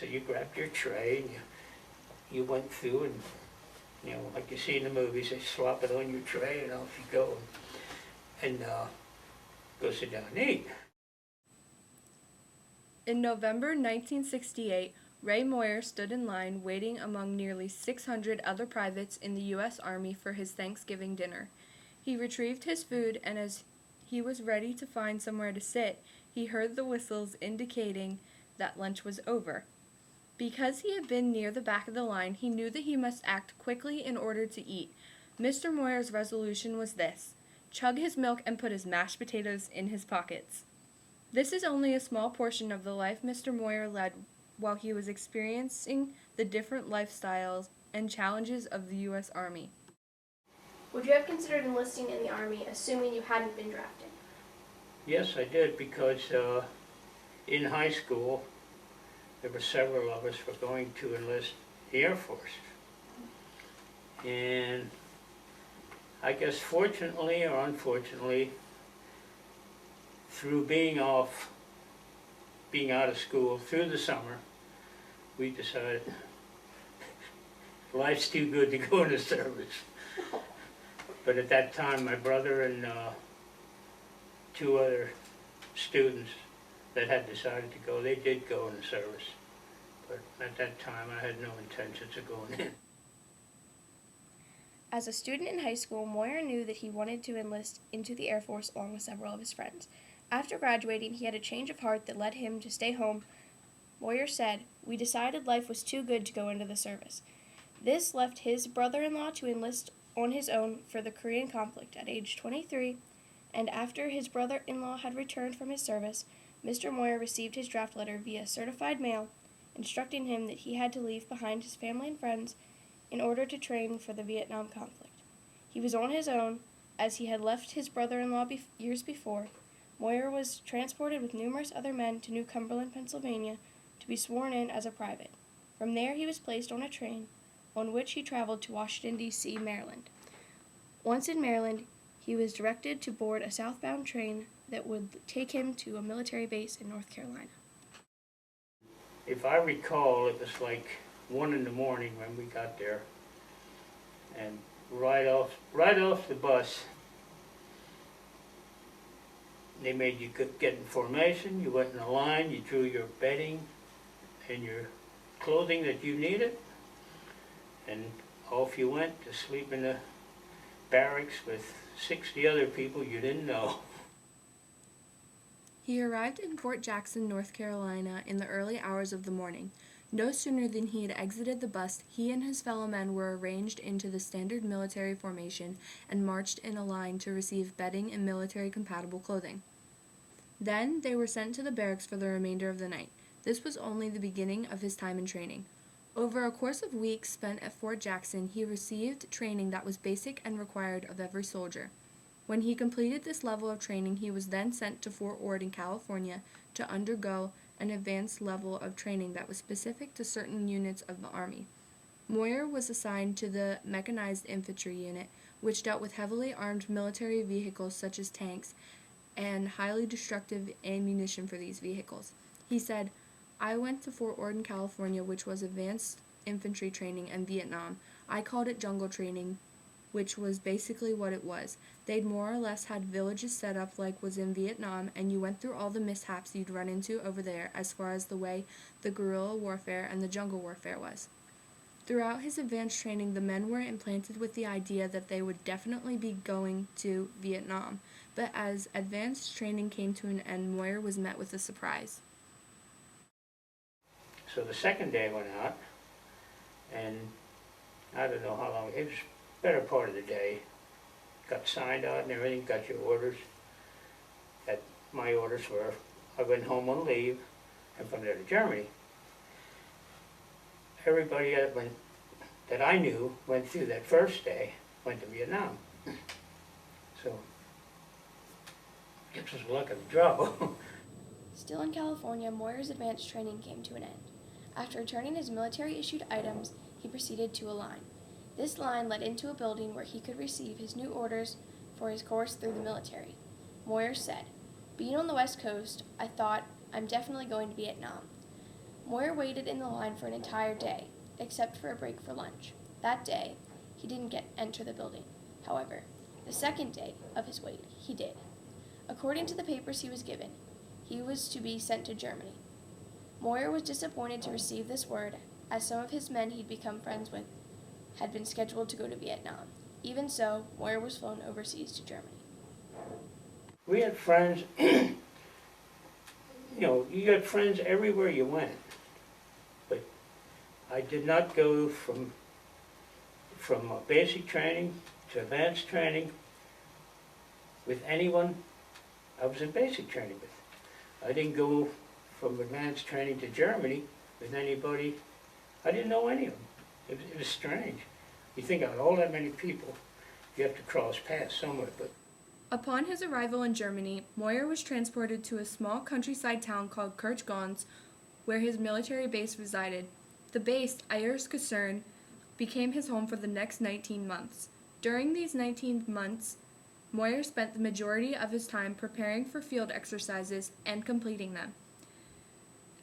So you grabbed your tray and you went through and, like you see in the movies, they slop it on your tray and off you go and go sit down and eat. In November 1968, Ray Moyer stood in line waiting among nearly 600 other privates in the U.S. Army for his Thanksgiving dinner. He retrieved his food, and as he was ready to find somewhere to sit, he heard the whistles indicating that lunch was over. Because he had been near the back of the line, he knew that he must act quickly in order to eat. Mr. Moyer's resolution was this: chug his milk and put his mashed potatoes in his pockets. This is only a small portion of the life Mr. Moyer led while he was experiencing the different lifestyles and challenges of the U.S. Army. Would you have considered enlisting in the Army, assuming you hadn't been drafted? Yes, I did, because in high school, there were several of us were going to enlist the Air Force. And I guess fortunately or unfortunately, through being out of school through the summer, we decided life's too good to go into service. But at that time, my brother and two other students that had decided to go, they did go into service. But at that time, I had no intentions of going in. As a student in high school, Moyer knew that he wanted to enlist into the Air Force along with several of his friends. After graduating, he had a change of heart that led him to stay home. Moyer said, "We decided life was too good to go into the service." This left his brother-in-law to enlist on his own for the Korean conflict at age 23, and after his brother-in-law had returned from his service, Mr. Moyer received his draft letter via certified mail, instructing him that he had to leave behind his family and friends in order to train for the Vietnam conflict. He was on his own, as he had left his brother-in-law years before. Moyer was transported with numerous other men to New Cumberland, Pennsylvania, to be sworn in as a private. From there he was placed on a train, on which he traveled to Washington, D.C., Maryland. Once in Maryland, he was directed to board a southbound train that would take him to a military base in North Carolina. If I recall, it was like 1 in the morning when we got there, and right off the bus, they made you get in formation. You went in a line, you drew your bedding and your clothing that you needed, and off you went to sleep in the barracks with 60 other people you didn't know. He arrived in Fort Jackson, North Carolina in the early hours of the morning. No sooner than he had exited the bus, he and his fellow men were arranged into the standard military formation and marched in a line to receive bedding and military-compatible clothing. Then they were sent to the barracks for the remainder of the night. This was only the beginning of his time in training. Over a course of weeks spent at Fort Jackson, he received training that was basic and required of every soldier. When he completed this level of training, he was then sent to Fort Ord in California to undergo an advanced level of training that was specific to certain units of the Army. Moyer was assigned to the Mechanized Infantry Unit, which dealt with heavily armed military vehicles such as tanks and highly destructive ammunition for these vehicles. He said, "I went to Fort Ord in California, which was advanced infantry training in Vietnam. I called it jungle training, which was basically what it was. They'd more or less had villages set up like was in Vietnam, and you went through all the mishaps you'd run into over there as far as the way the guerrilla warfare and the jungle warfare was." Throughout his advanced training, the men were implanted with the idea that they would definitely be going to Vietnam, but as advanced training came to an end, Moyer was met with a surprise. So the second day went out, and I don't know how long, it was the better part of the day. Got signed out and everything, got your orders. My orders were, I went home on leave, and from there to Germany. Everybody that I knew went through that first day, went to Vietnam. So, this was luck of the draw. Still in California, Moyer's advanced training came to an end. After returning his military-issued items, he proceeded to a line. This line led into a building where he could receive his new orders for his course through the military. Moyer said, "Being on the West Coast, I thought, I'm definitely going to Vietnam." Moyer waited in the line for an entire day, except for a break for lunch. That day, he didn't enter the building. However, the second day of his wait, he did. According to the papers he was given, he was to be sent to Germany. Moyer was disappointed to receive this word, as some of his men he'd become friends with had been scheduled to go to Vietnam. Even so, Moyer was flown overseas to Germany. We had friends, you got friends everywhere you went. But I did not go from basic training to advanced training with anyone I was in basic training with. I didn't go from advanced training to Germany with anybody. I didn't know any of them. It was strange. You think out of all that many people, you have to cross paths somewhere. But Upon his arrival in Germany, Moyer was transported to a small countryside town called Kirchgons, where his military base resided. The base, Eierskasern, became his home for the next 19 months. During these 19 months, Moyer spent the majority of his time preparing for field exercises and completing them.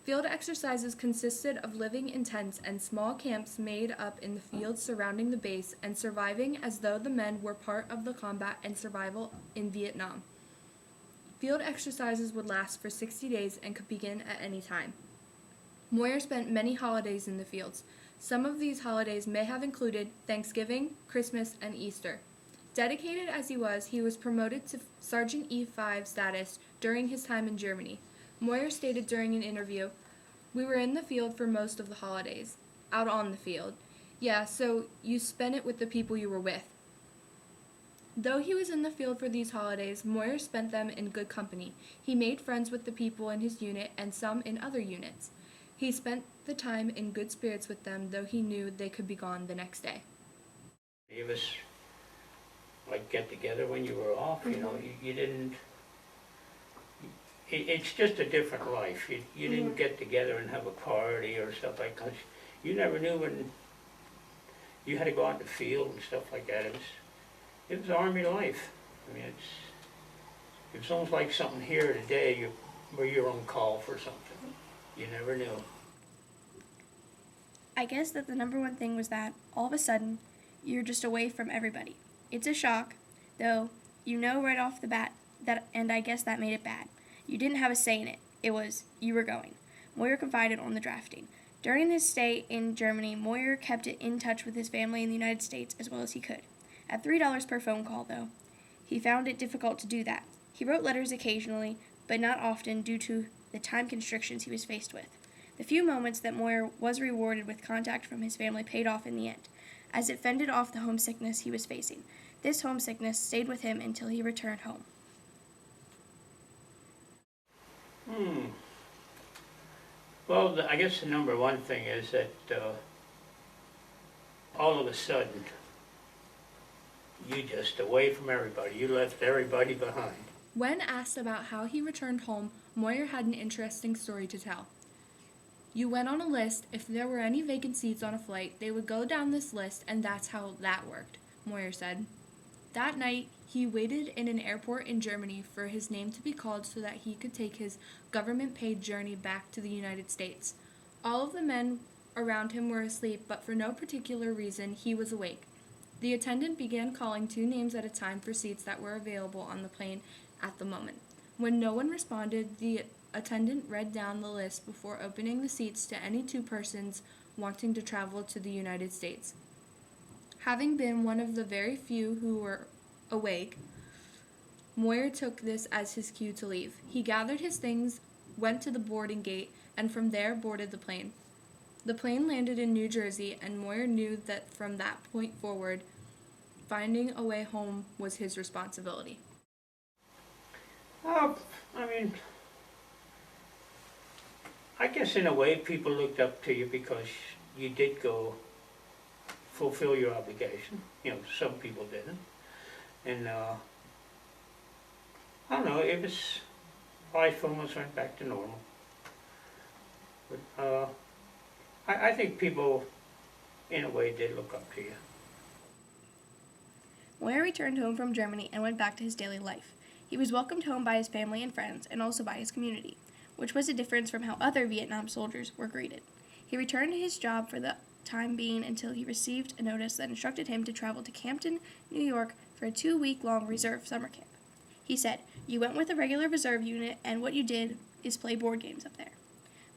Field exercises consisted of living in tents and small camps made up in the fields surrounding the base and surviving as though the men were part of the combat and survival in Vietnam. Field exercises would last for 60 days and could begin at any time. Moyer spent many holidays in the fields. Some of these holidays may have included Thanksgiving, Christmas, and Easter. Dedicated as he was promoted to Sergeant E5 status during his time in Germany. Moyer stated during an interview, "We were in the field for most of the holidays. Out on the field. Yeah, so you spent it with the people you were with." Though he was in the field for these holidays, Moyer spent them in good company. He made friends with the people in his unit and some in other units. He spent the time in good spirits with them, though he knew they could be gone the next day. it was like get together when you were off, you didn't. It's just a different life. You didn't get together and have a party or stuff like that. You never knew when you had to go out in the field and stuff like that. It was Army life. I mean, it was almost like something here today where you're on call for something. You never knew. I guess that the number one thing was that, all of a sudden, you're just away from everybody. It's a shock, though you know right off the bat, and I guess that made it bad. You didn't have a say in it. It was, you were going. Moyer confided on the drafting. During his stay in Germany, Moyer kept in touch with his family in the United States as well as he could. At $3 per phone call, though, he found it difficult to do that. He wrote letters occasionally, but not often due to the time constrictions he was faced with. The few moments that Moyer was rewarded with contact from his family paid off in the end, as it fended off the homesickness he was facing. This homesickness stayed with him until he returned home. Well, I guess the number one thing is that all of a sudden, you just away from everybody. You left everybody behind. When asked about how he returned home, Moyer had an interesting story to tell. "You went on a list. If there were any vacant seats on a flight, they would go down this list, and that's how that worked," Moyer said. That night, he waited in an airport in Germany for his name to be called so that he could take his government-paid journey back to the United States. All of the men around him were asleep, but for no particular reason, he was awake. The attendant began calling 2 names at a time for seats that were available on the plane at the moment. When no one responded, the attendant read down the list before opening the seats to any 2 persons wanting to travel to the United States. Having been one of the very few who were awake, Moyer took this as his cue to leave. He gathered his things, went to the boarding gate, and from there boarded the plane. The plane landed in New Jersey, and Moyer knew that from that point forward, finding a way home was his responsibility. I guess in a way people looked up to you because you did go fulfill your obligation. Some people didn't. And I don't know, it was, life almost went back to normal. But I think people, in a way, did look up to you. Moyer returned home from Germany and went back to his daily life. He was welcomed home by his family and friends, and also by his community. which was a difference from how other Vietnam soldiers were greeted. He returned to his job for the time being until he received a notice that instructed him to travel to Campton, New York for a 2-week-long reserve summer camp. He said, "You went with a regular reserve unit, and what you did is play board games up there."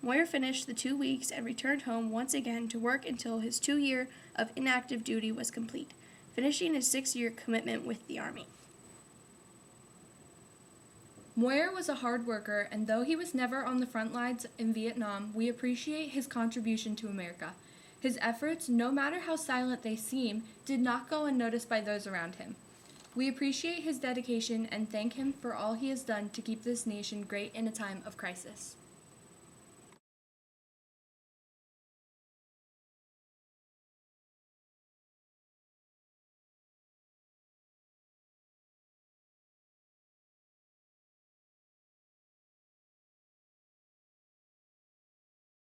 Moyer finished the 2 weeks and returned home once again to work until his 2 year of inactive duty was complete, finishing his 6-year commitment with the Army. Moyer was a hard worker, and though he was never on the front lines in Vietnam, we appreciate his contribution to America. His efforts, no matter how silent they seem, did not go unnoticed by those around him. We appreciate his dedication and thank him for all he has done to keep this nation great in a time of crisis.